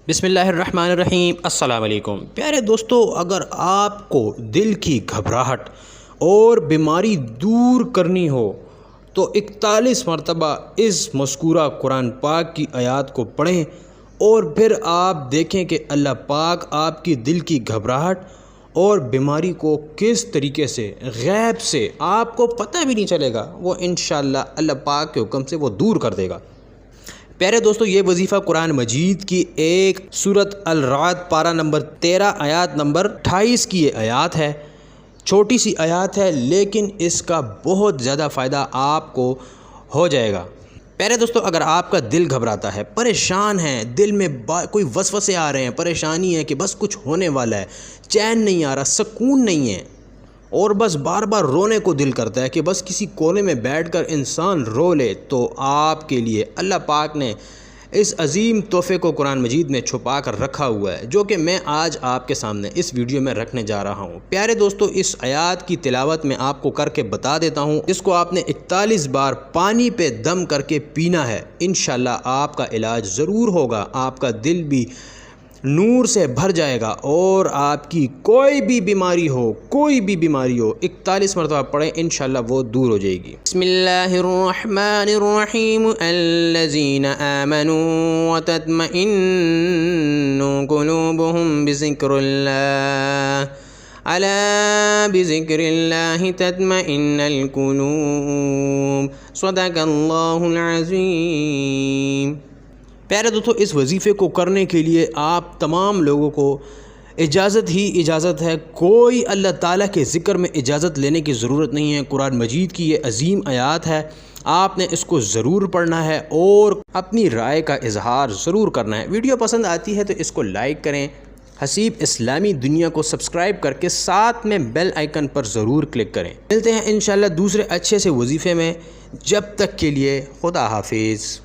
بسم اللہ الرحمن الرحیم۔ السلام علیکم پیارے دوستو، اگر آپ کو دل کی گھبراہٹ اور بیماری دور کرنی ہو تو 41 مرتبہ اس مذکورہ قرآن پاک کی آیات کو پڑھیں اور پھر آپ دیکھیں کہ اللہ پاک آپ کی دل کی گھبراہٹ اور بیماری کو کس طریقے سے غیب سے آپ کو پتہ بھی نہیں چلے گا، وہ انشاءاللہ اللہ پاک کے حکم سے وہ دور کر دے گا۔ پیارے دوستو، یہ وظیفہ قرآن مجید کی ایک سورۃ الرعد پارہ نمبر 13 آیات نمبر 28 کی یہ آیات ہے۔ چھوٹی سی آیات ہے لیکن اس کا بہت زیادہ فائدہ آپ کو ہو جائے گا۔ پیارے دوستو، اگر آپ کا دل گھبراتا ہے، پریشان ہیں، دل میں کوئی وسوسے آ رہے ہیں، پریشانی ہے کہ بس کچھ ہونے والا ہے، چین نہیں آ رہا، سکون نہیں ہے اور بس بار بار رونے کو دل کرتا ہے کہ بس کسی کونے میں بیٹھ کر انسان رو لے، تو آپ کے لیے اللہ پاک نے اس عظیم تحفے کو قرآن مجید میں چھپا کر رکھا ہوا ہے، جو کہ میں آج آپ کے سامنے اس ویڈیو میں رکھنے جا رہا ہوں۔ پیارے دوستو، اس آیات کی تلاوت میں آپ کو کر کے بتا دیتا ہوں۔ اس کو آپ نے 41 بار پانی پہ دم کر کے پینا ہے، انشاءاللہ آپ کا علاج ضرور ہوگا، آپ کا دل بھی نور سے بھر جائے گا اور آپ کی کوئی بھی بیماری ہو 41 مرتبہ پڑھیں، انشاءاللہ وہ دور ہو جائے گی۔ بسم اللہ الرحمن الرحیم۔ الذین آمنوا وتطمئن قلوبهم بذکر اللہ الا بذکر اللہ تطمئن القلوب۔ صدق اللہ العظیم۔ پیارے دوستو، اس وظیفے کو کرنے کے لیے آپ تمام لوگوں کو اجازت ہے، کوئی اللہ تعالیٰ کے ذکر میں اجازت لینے کی ضرورت نہیں ہے۔ قرآن مجید کی یہ عظیم آیات ہے، آپ نے اس کو ضرور پڑھنا ہے اور اپنی رائے کا اظہار ضرور کرنا ہے۔ ویڈیو پسند آتی ہے تو اس کو لائک کریں، حسیب اسلامی دنیا کو سبسکرائب کر کے ساتھ میں بیل آئیکن پر ضرور کلک کریں۔ ملتے ہیں انشاءاللہ دوسرے اچھے سے وظیفے میں، جب تک کے لیے خدا حافظ۔